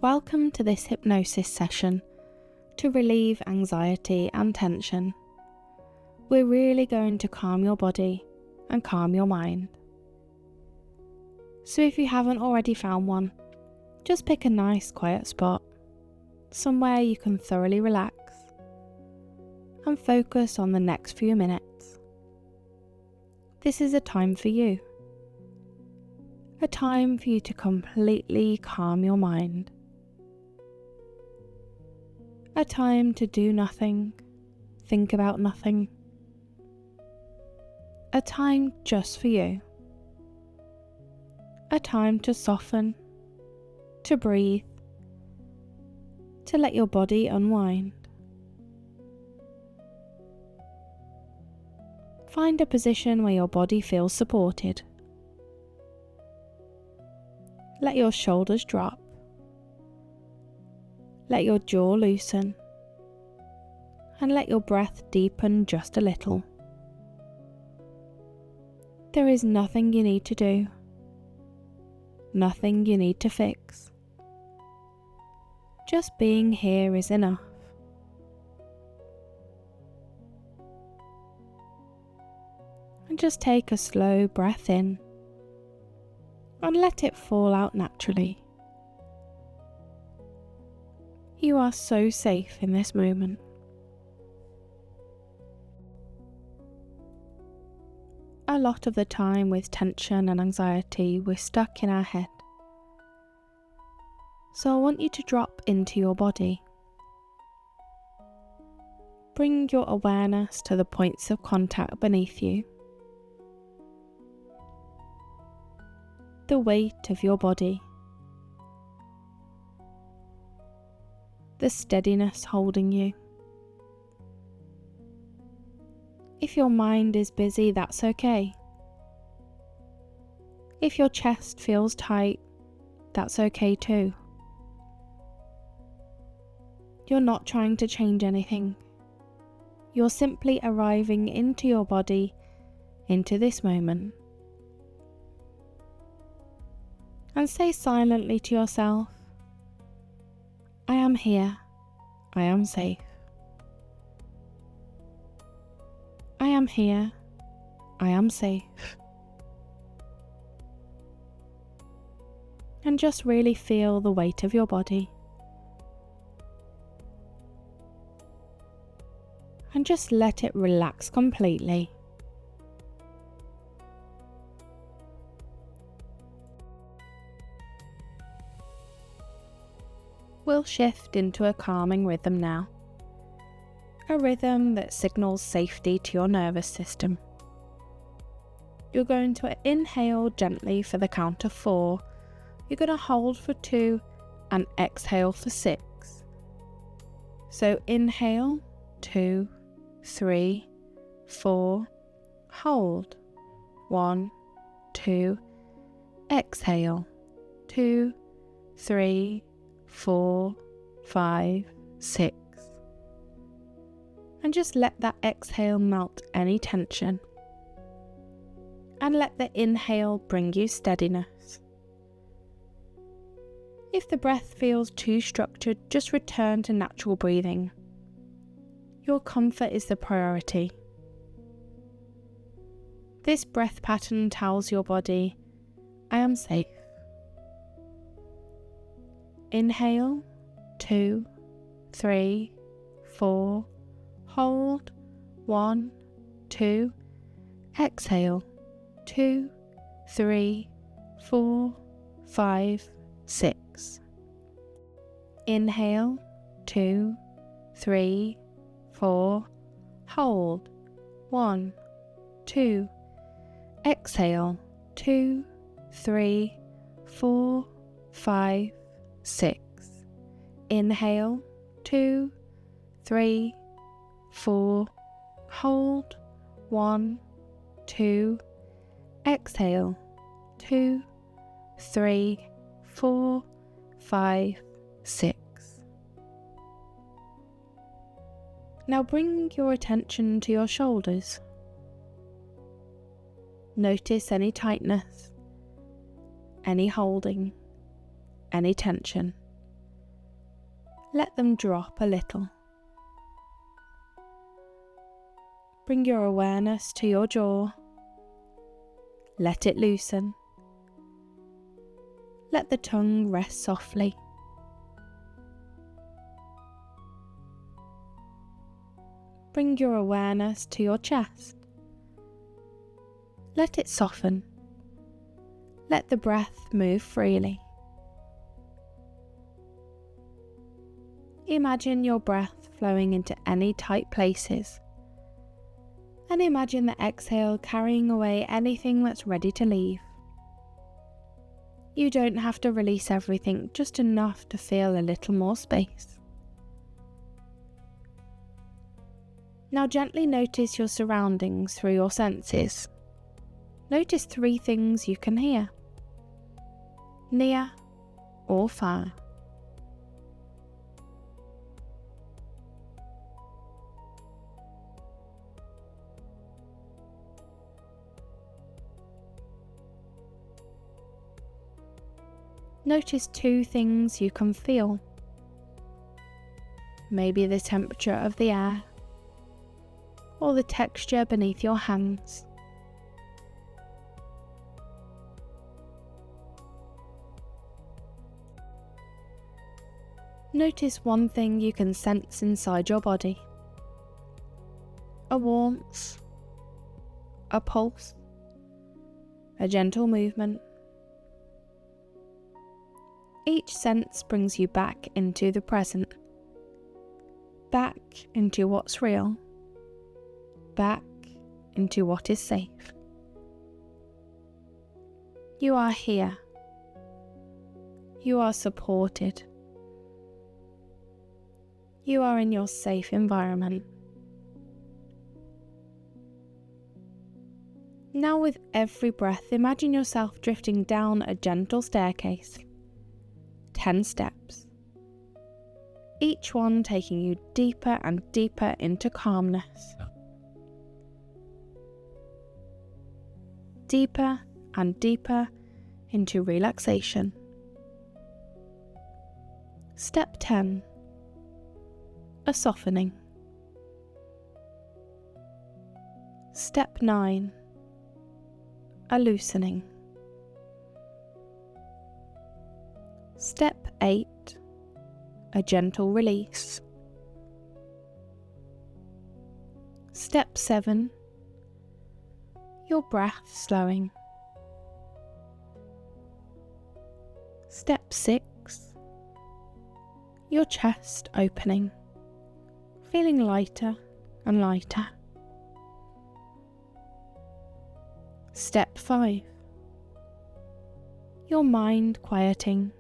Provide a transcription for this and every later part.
Welcome to this hypnosis session to relieve anxiety and tension. We're really going to calm your body and calm your mind. So if you haven't already found one, just pick a nice quiet spot, somewhere you can thoroughly relax and focus on the next few minutes. This is a time for you. A time for you to completely calm your mind. A time to do nothing, think about nothing. A time just for you. A time to soften, to breathe, to let your body unwind. Find a position where your body feels supported. Let your shoulders drop. Let your jaw loosen. And let your breath deepen just a little. There is nothing you need to do. Nothing you need to fix. Just being here is enough. And just take a slow breath in and let it fall out naturally. You are so safe in this moment. A lot of the time with tension and anxiety, we're stuck in our head. So I want you to drop into your body. Bring your awareness to the points of contact beneath you. The weight of your body. The steadiness holding you. If your mind is busy, that's okay. If your chest feels tight, that's okay too. You're not trying to change anything. You're simply arriving into your body, into this moment. And say silently to yourself, I am here. I am safe. I am here. I am safe. And just really feel the weight of your body. And just let it relax completely. We'll shift into a calming rhythm now. A rhythm that signals safety to your nervous system. You're going to inhale gently for the count of 4. You're going to hold for 2 and exhale for 6. So inhale, 2, 3, 4, hold, 1, 2, exhale, 2, 3, 4, 5, 6. And just let that exhale melt any tension. And let the inhale bring you steadiness. If the breath feels too structured, just return to natural breathing. Your comfort is the priority. This breath pattern tells your body, I am safe. Inhale, 2, 3, 4, hold, 1, 2, exhale, 2, 3, 4, 5, 6. Inhale, 2, 3, 4, hold, 1, 2, exhale, 2, 3, 4, 5, 6. Inhale, 2, 3, 4, hold, 1, 2, exhale, 2, 3, 4, 5, 6. Now bring your attention to your shoulders. Notice any tightness, any holding, any tension. Let them drop a little. Bring your awareness to your jaw. Let it loosen. Let the tongue rest softly. Bring your awareness to your chest. Let it soften. Let the breath move freely. Imagine your breath flowing into any tight places, and imagine the exhale carrying away anything that's ready to leave. You don't have to release everything, just enough to feel a little more space. Now gently notice your surroundings through your senses. Notice 3 things you can hear, near or far. Notice 2 things you can feel. Maybe the temperature of the air, or the texture beneath your hands. Notice 1 thing you can sense inside your body. A warmth, a pulse, a gentle movement. Each sense brings you back into the present, back into what's real, back into what is safe. You are here. You are supported. You are in your safe environment. Now with every breath, imagine yourself drifting down a gentle staircase. 10 steps, each one taking you deeper and deeper into calmness. Deeper and deeper into relaxation. Step 10, a softening. Step 9, a loosening. Step 8, a gentle release. Step 7, your breath slowing. Step 6, your chest opening, feeling lighter and lighter. Step 5, your mind quieting.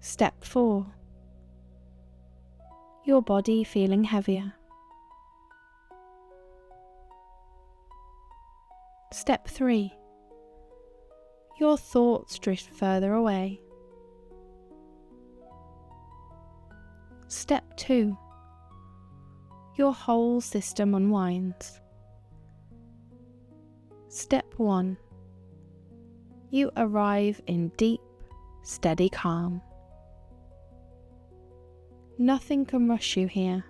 Step 4, your body feeling heavier. Step 3, your thoughts drift further away. Step 2, your whole system unwinds. Step 1, you arrive in deep, steady calm. Nothing can rush you here.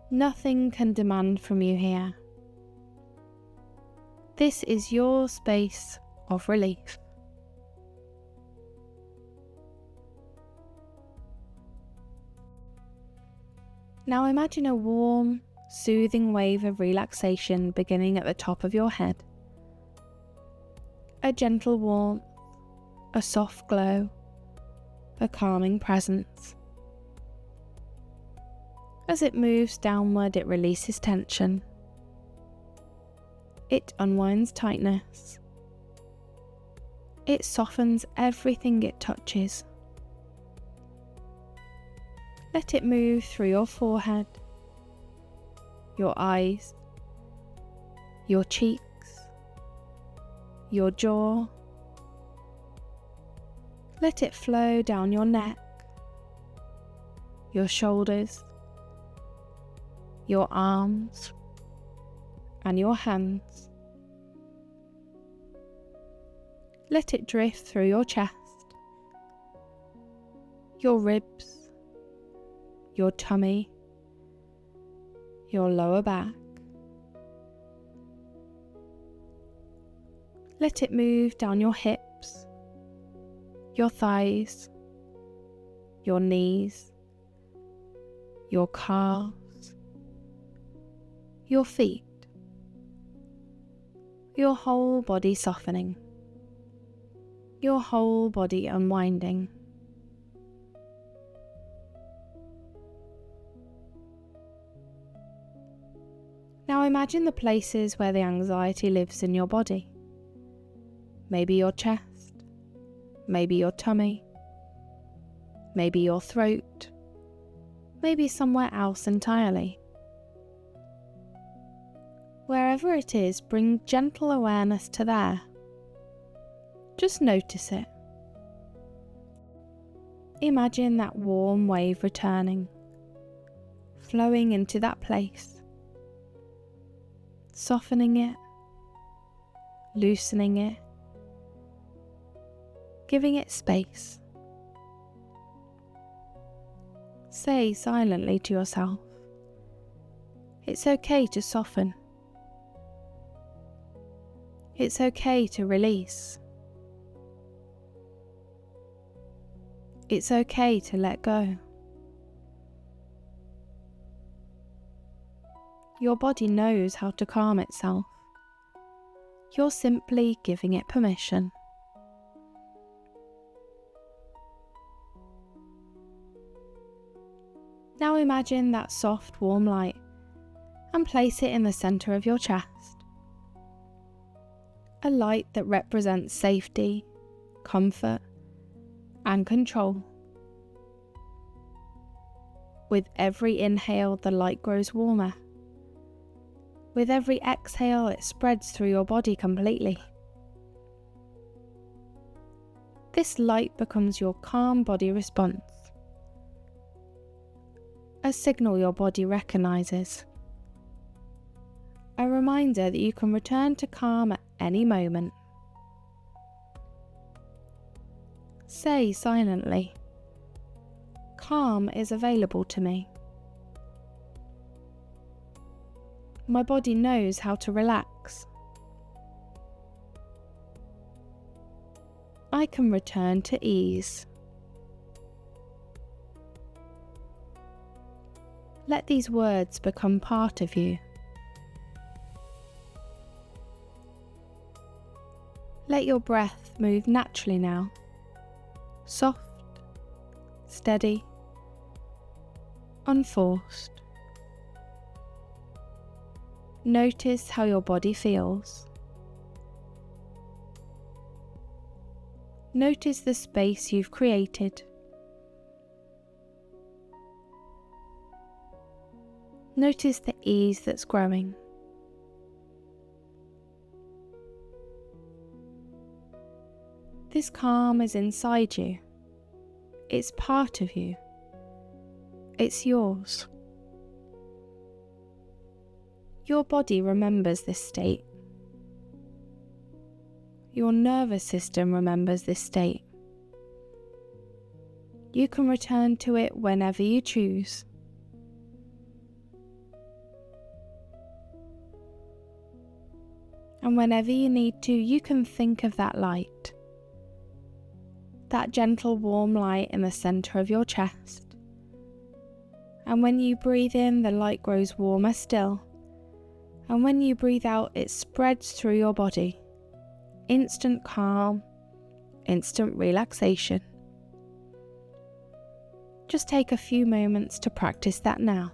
Nothing can demand from you here. This is your space of relief. Now imagine a warm, soothing wave of relaxation beginning at the top of your head. A gentle warmth, a soft glow, a calming presence. As it moves downward, it releases tension. It unwinds tightness. It softens everything it touches. Let it move through your forehead, your eyes, your cheeks, your jaw. Let it flow down your neck, your shoulders, your arms, and your hands. Let it drift through your chest, your ribs, your tummy, your lower back. Let it move down your hips, your thighs, your knees, your calves, your feet, your whole body softening, your whole body unwinding. Now imagine the places where the anxiety lives in your body. Maybe your chest, maybe your tummy, maybe your throat, maybe somewhere else entirely. Wherever it is, bring gentle awareness to there. Just notice it. Imagine that warm wave returning, flowing into that place, softening it, loosening it, giving it space. Say silently to yourself, it's okay to soften. It's okay to release. It's okay to let go. Your body knows how to calm itself. You're simply giving it permission. Now imagine that soft, warm light and place it in the center of your chest. A light that represents safety, comfort, and control. With every inhale, the light grows warmer. With every exhale, it spreads through your body completely. This light becomes your calm body response, a signal your body recognizes, a reminder that you can return to calm at any moment. Say silently, calm is available to me. My body knows how to relax. I can return to ease. Let these words become part of you. Let your breath move naturally now, soft, steady, unforced. Notice how your body feels. Notice the space you've created. Notice the ease that's growing. This calm is inside you. It's part of you. It's yours. Your body remembers this state. Your nervous system remembers this state. You can return to it whenever you choose. And whenever you need to, you can think of that light. That gentle warm light in the center of your chest. And when you breathe in, the light grows warmer still. And when you breathe out, it spreads through your body. Instant calm, instant relaxation. Just take a few moments to practice that now.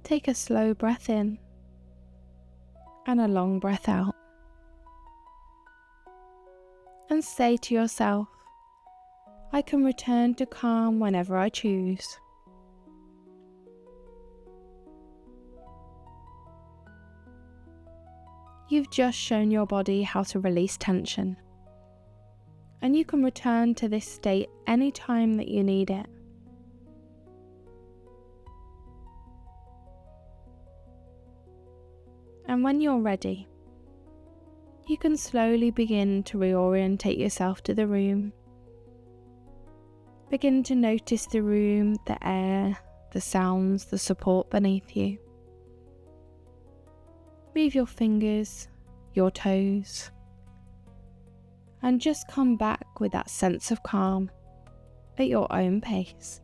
Take a slow breath in and a long breath out. and say to yourself, I can return to calm whenever I choose. You've just shown your body how to release tension, and you can return to this state anytime that you need it. And when you're ready, you can slowly begin to reorientate yourself to the room. Begin to notice the room, the air, the sounds, the support beneath you. Move your fingers, your toes, and just come back with that sense of calm at your own pace.